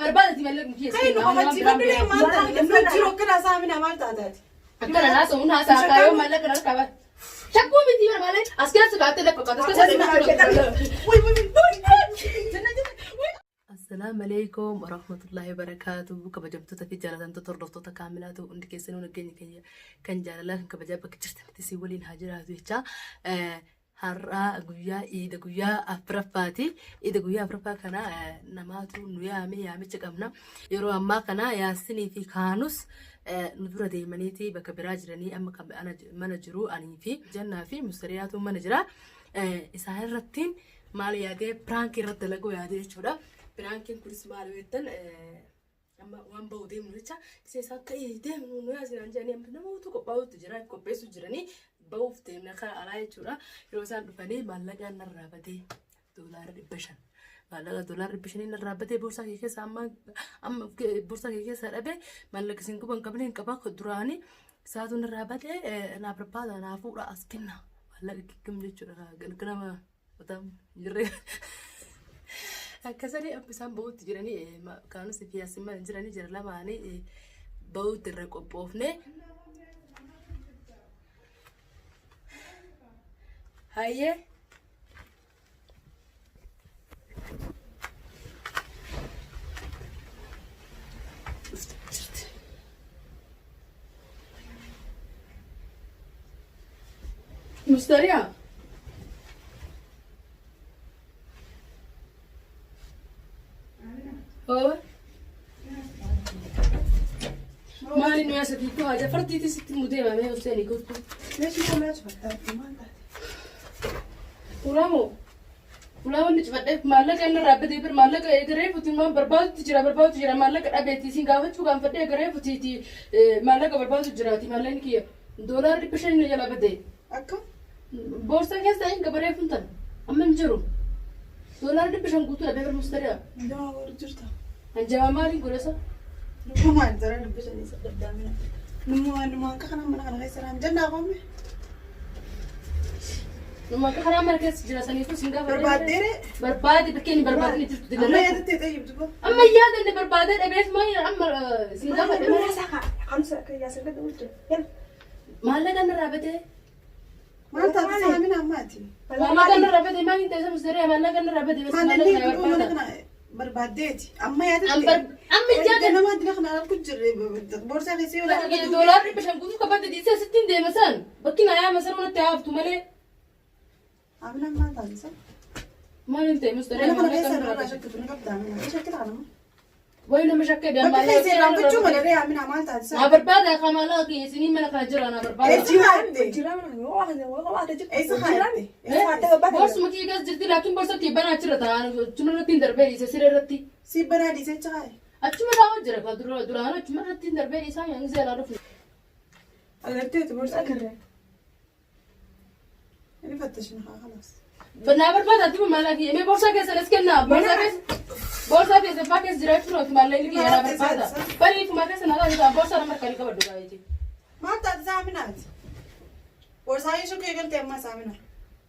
بربادتي مالك مكيس خير وخدتي بدري ما نفجروا كده سامنا ما تعدات أكلنا ناس ونها ساكايو مالك نركبه شكو بنتي مالك أسكت سكات لك السلام عليكم ورحمة الله وبركاته كبجبتو تفي جالتان تطردفتو تكاملاتو عندك يسنون الجني كان جالله كبجابك تشتم تسيولين هاجراتو هجا har'a guyyaa iida guyyaa afuraffaati. Iida guyyaa afuraffaa kana namaatu nu yaamicha qabna. Yeroo ammaa kana yaasinii fi kaanus nu dura deemaniiti bakka biraa jiranii amma mana jiru anii fi jannaa fi mustariyaatu mana jira. Isaan irrattiin maal yaadee piraanki irratti dalaguu yaadee jechuudha. Piraankiin kunis maal beektan amma waan bahu deemnu jecha isaan ka'ii deemnu nu yaasinaan jedhanii amma namoota qophaa'uutu jira qopheessu jiranii. Bahuuf deemna kan alaa jechuudha. Yeroo isaan dhufanii maallaqaan narraa batee $500. Maallaqa $500 narraa batee boorsaa kee keessa amma boorsaa kee keessa dhabe maallaqa isin guban qabneen qabaa duraanii isaatu narraa batee naa barbaada naa fuudha as kenna. Maallaqa kikkam jechuudha. Ganama otam jirre. Akkasanii amma isaan bahuutti jiranii kaanus fi yaasin jiranii jira lamaanii bahuutti irra qophoofne. Haye مستريع هو ما لي ناس تيجوا هذا فرتي تست مدير ما هو سني كنت ليش ما تفتح ما Ulama ni cepat malah kan rapat itu malah ke egreh putih mah berbaut tijera malah ke abeti sih gawat juga kan pada egreh putih ti malah ke berbaut tijera ti malah ni kia $1 di pesan ni jalan bete. Akka? Borsa kes tain ke bereh puntan, aman juru $1 di pesan kutu ada bermusteri. Jangan berjurta. Anjama mari gula sa. Numa antara di pesan ini sedap damina. Numa kakak nama nak nak seran janda kau me. Numa kakak mana kes jelasan itu singgah berbadi begini berbadi itu tidak ada. Amma ya tete ibu tu. Amma ya dan berbadi abis mai amma singgah berbadi. Mana saka? Kamu saka ya saka tu tu. Ya. Malah kan rapat Mana tak sami nama ti. Malah kan rapat emang itu sama sendiri malah kan rapat itu malah kan berbadi ti. Amma ya tete. Amma ya dan nama dia kena aku jere borsa kesi ولا $1 di pesan kutu kapan tadi saya 60 deh masan. Bakin ayah masan mana tiap tu malah. Abang mana tahu sah? Mana ente musteri Mana malah kena kan saya rapat. rasa tu nak damina. Macam kita kan? Woi nama syakke dia malah. Tapi saya rambut cuma dari amin amal tahu sah. Nah berbada kamalah ki sini mana kajiran berbada. Jiran mana? Wah ada juga. Ada. Bos mungkin gas jadi lakin bos tu tiba nak cerita. Cuma nanti terbeli sesir rati. Si benar di saya cakap. Cuma tahu je kalau dulu cuma nanti terbeli saya yang saya lalu. Ada tu borsa kerja. Ini فتشنا خلاص. Benar berbada tu malah ki. Eme borsa ke seles kena. Borsa ke sepak ke jirat terus malah ini ya berbada. Bari itu malah senada itu borsa nomor kali kabar dua itu. Mana zaminat? Borsa ini so kaya tema zaminat.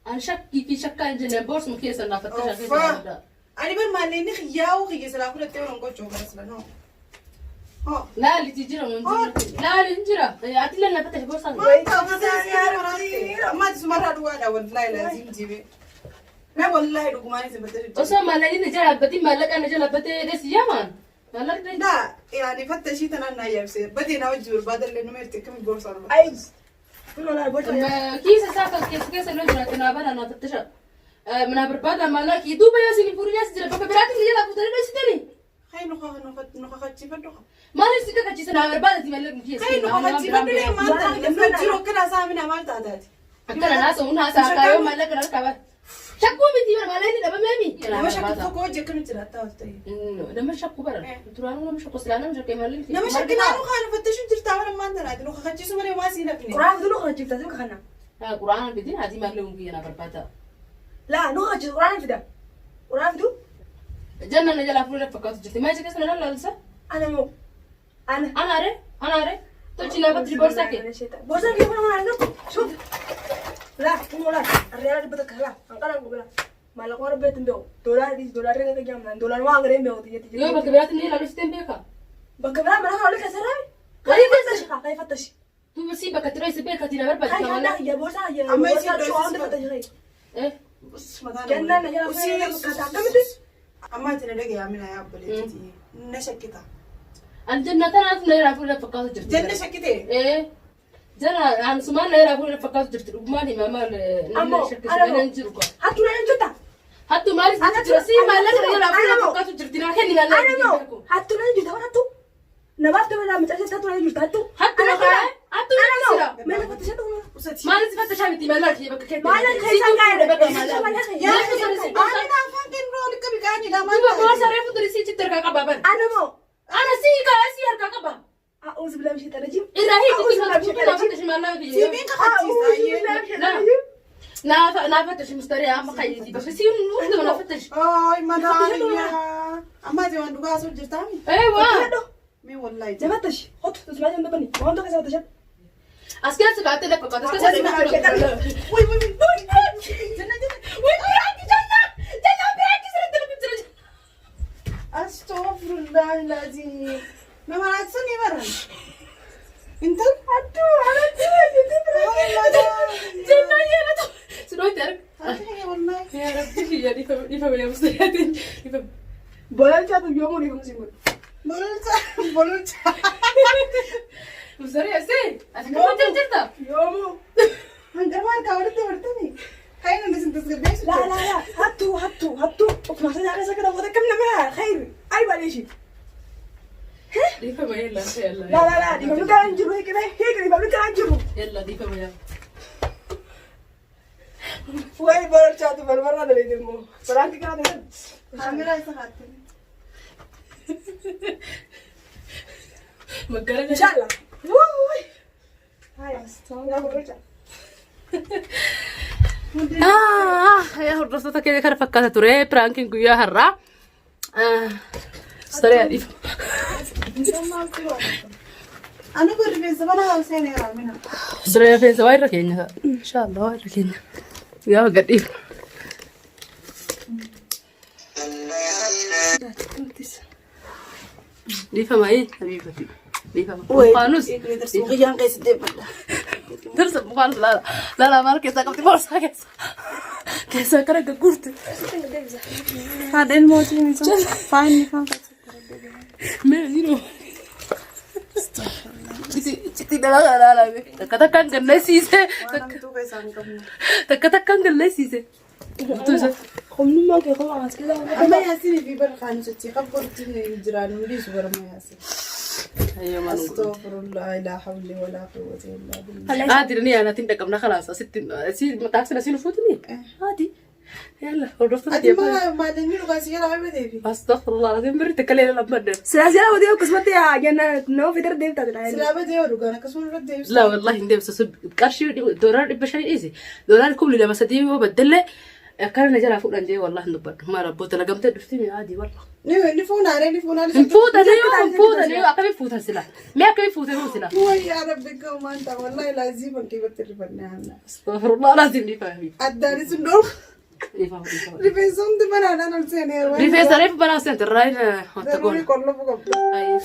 Anshak ki shakka injene borsa mungkin senada fatah shakka. Ani ber malah ini khiyau khiya selaku letu orang kau coba selano. لا اللي تجرا من لا اللي تجرا أتلا لا فتح بورصة ما تسمع هذا ولا والله لازم تجيبه لا والله رقماني سبتة أصلا ما لقي نجلا بدي ما لقى نجلا بدي ده سيامان ما لقي لا يعني فتشي تنا نايم سير بدي نوجور بدل لأنه مرتكب بورصة أي كله لا بورصة كيس ساكت كيس لو جرا تنابا أنا فتشة من أبربادا ما لقي دوبا يا سيني فوري ناس جرا بكبرات نجلا بودري ناس تاني خاي نخا تشيفندوها ما لسه كذا جيسنا أبربادا تي مالك مكيس خاي نخا تشيفندوها ما تنفع جرو كنا سامين عمال تعداد أكلنا ناس وناس ساكايو ما لقي نركبه شكو بنتي ولا ما لقي دابا مامي لما شكو فوق وجهك كنت ترى تاوتي لما شكو برا ترانو لما شكو سلانا مش كيما لقي لما شكنا نخا نفتشوا جرتا ولا ما ندري نخا خجيسوا مري ما سينا فيني قرآن ذو نخا جبت ذو كخنا قرآن بدين هذه ما لهم فينا أبربادا لا نخا جبت قرآن في ده قرآن في ده جنة نجلا فلوس فكرت جت ما يجيك سنة لا لسه أنا مو أنا أري تجي لا بدري بورساك بورساك يوم ما عندك شوف لا مو لا الريال بدك لا أنقلب قبله malah keluar betul dong. Dolar kita jangan. Dolar mah agak remeh waktu itu. Yo bakka biraatti ni lalu sistem beka. Bagaimana mana kalau kita seram? Kayak fatash kak, kayak fatash. Tu mesti bakka tirai se beka tina berba Kayak jika ada ya bosa ya. Amma isi Bosa dosis soal ba- fatash kayak. Eh. Bus matana. Jangan aja lah. Kata kami tuh. Amma tana daga ya mina ya baleti. Na shakkita. Anjanna tana na ira fu na fakkaatu jirti. Janna shakkite. Eh. Jana an sumaan na ira fu na fakkaatu jirti. Umani mama le. Ammo, Ana ano? jiru ko. Hatu na yung juta. Hattu maali jirti. Si mala na ira fu na fakkaatu jirti. Na kenni na Ano mo? Hatu na yung juta. Hatu. Nabafta mo na macam hatu na yung juta. Hatu. Hattu na ka. Hattu na sira. Mana fatash itu? Usati. Maali sifata shamiti mala ki bakka kenni. Mana kayak sangka ada. Bakka Mana mala. Ya, kayak ani na fankin rol ka bigani da man. Tuba ko sa refu dari si chitter ka kababan. Ano mo? Ana si ka si har ka kaba. A'udzu billahi minasyaitonir rajim. Irahi A'udzu ti billahi ka minasyaitonir na rajim. fata shi mala ki. Sibin ka khati A'udzu saye. billahi minasyaitonir rajim. Na fata shi mustari amma kai ti ba si un mu na fata shi. Ay, madaliya. Amma je wandu ga so jirtami. Ewa. Aduh. Me wallahi. Jangan fatash. Hot, terus macam apa nih? Mau tuh kasih fatash. Askar se baate la pakata askar se baate la. Uy, uy, uy. Janna janna. Wai biraki janna. Janna biraki sere tele bitira. Astaghfirullahalazim. Me marat suni maran. Intan? Aduh, anak dia gitu Wallahi. Janna ya na to. Suno ter. Ay, wallahi. Ya rabbi ya di fa ya mustari atin. Di fa. Boleh jatuh dia mau nih kamu Bolulcha, bolulcha. Mustari ase. Asa ka mata jirta. Yomu. Hangamar ka wartani. Kain na sintas gabesh. لا لا لا هاتوا اوف ما صدق على سكر ابغى كمنا معها خير اي ولا شيء Di fa ma yalla yalla. لا لا لا دي بقول كان نجرو هيك هيك دي بقول كان نجرو Yalla di fa ma yalla. وين بره شاتو بره ده اللي دمو فرانك كان ده Kamera isa hatani. Magkara ان شاء الله وي هاي يا بقول ya hordoftoota keenya kana fakkaata ture piraankiin guyyaa har'aa. Saree adiif. Anu ko rifeensa bana hausene ramina. Saree rifeensa waa irra keenya ta'a. Inshaallah waa irra keenya. Yaa gadhiif. Dhiifamaayi habiibati. Dhiifama. Mukaanus. Mukiyan keessa deebadha. Darsa mukaanus laala. Laala maal keessaa qabdi boorsaa keessa. Keessaa kara gagguurte. Haadheen mootii misa. Faayinni faan Mee jiruu. Citi dalagaa laalame. Takka takkaan gannasiise. Namtuu keessaa hin qabne. Takka takkaan gannasiise. خمن ما كي خلاص كذا Amma yaasini fi bara kaan sochii qabborti jiraan hundisu bara ma yaasin. Astaghfirullah la hawla wala quwwata illa billah. عادي لاني انا تندق من خلاص ست تاكسي نسين فوتني عادي يلا ورفت Ati ma danni dhugaa si jala haibate fi. استغفر الله العظيم مرت كلينا لما ندم سلاسل ودي قسمتي يا جنة نو في درد ديفتا Silaa badee yoo dhugaan akkasuma irratti deebisu. لا والله ندم سسب قرشي دولار بشيء ايزي دولار كم لما سدي وبدله كان نجرا فوق عندي والله نبر ما ربوت لقمت دفتني عادي والله Ni fuunaare ni fuunaare. نفوت انا اكبر فوت هسلا ما اكبر فوت هسلا Way yaa rabbi gawmaanta wallahi laaziman kibatti rifanne hanna. استغفر الله لازم لي فاهمي Addaani sun dhoof. لي فاهمي Rifeensa hundi banaadhaan ol seenee. ريفيس ريف بلا سنت الراين Daruuri تقول qollafu qabdu. اي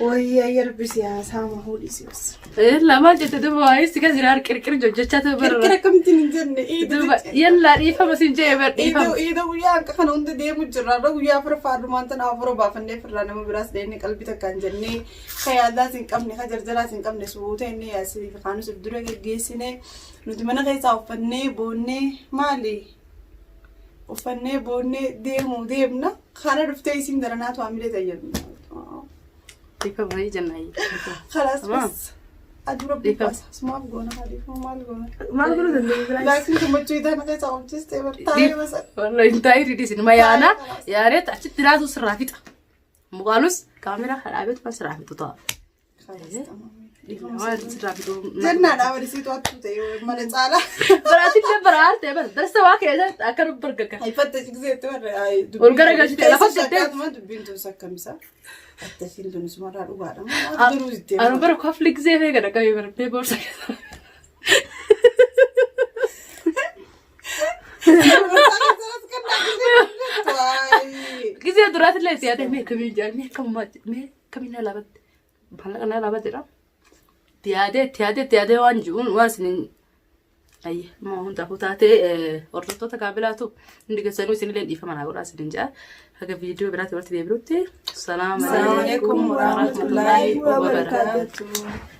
Way yaa rabbi siyaasaa mahuu dhisius. لا ما جت دبا هاي كذا كركر جوجتها برا Kirkira kamtiin hin jenne دوبا يلا ريفا بس نجيبر ريفا Iida guyyaa akka kana hunda deemu jirra. Guyyaa fira faardumaan tana afura baafannee firraa nama biraas deemnee qalbii takkaan jennee ka yaadaas hin qabne ka jarjaraas hin qabne suuta inni yaasii fi kaanus dura geggeessine nuti mana keessaa uffannee boonnee maali uffannee boonnee deemna kana dhuftee isin daranaatu hamilee tayyadu. ريفا ما هي جناي Khalaas Tamam. bas aduu rabbi baasa sumaaf goona hadiifuu maal goona. ما أقول ذا Laakiin gammachuu itaa mana keessaa hojjestee bartaa'ee basa. والله انت ايري دي ما يانا يا ريت عشت راسو سرافيت مقالوس كاميرا خرابت بس رافيت طال ما سرافيت Jannaadhaa walisiitu hattuu ta'e mana caalaa. براتي برات بس درس واقع اذا اكرم برقك Haifatta shigzeetti warra Olgara galchite lafa jettee. Akkasuma dubbiin tun sakkamisa. Attasiin tun sumarraa dhugaadha. Maal garuu jettee. انا برا كفلك زي هيك انا كاي برا بيبورس durate le tiade me kami jani me kami na labat bhala kana labat dira tiade wanjun wasnin ay ma hunta hutate orto ta kabilatu ndiga sanu sinilen ifa mana gora sidinja haga video berarti berarti debruti assalamu alaikum warahmatullahi wabarakatuh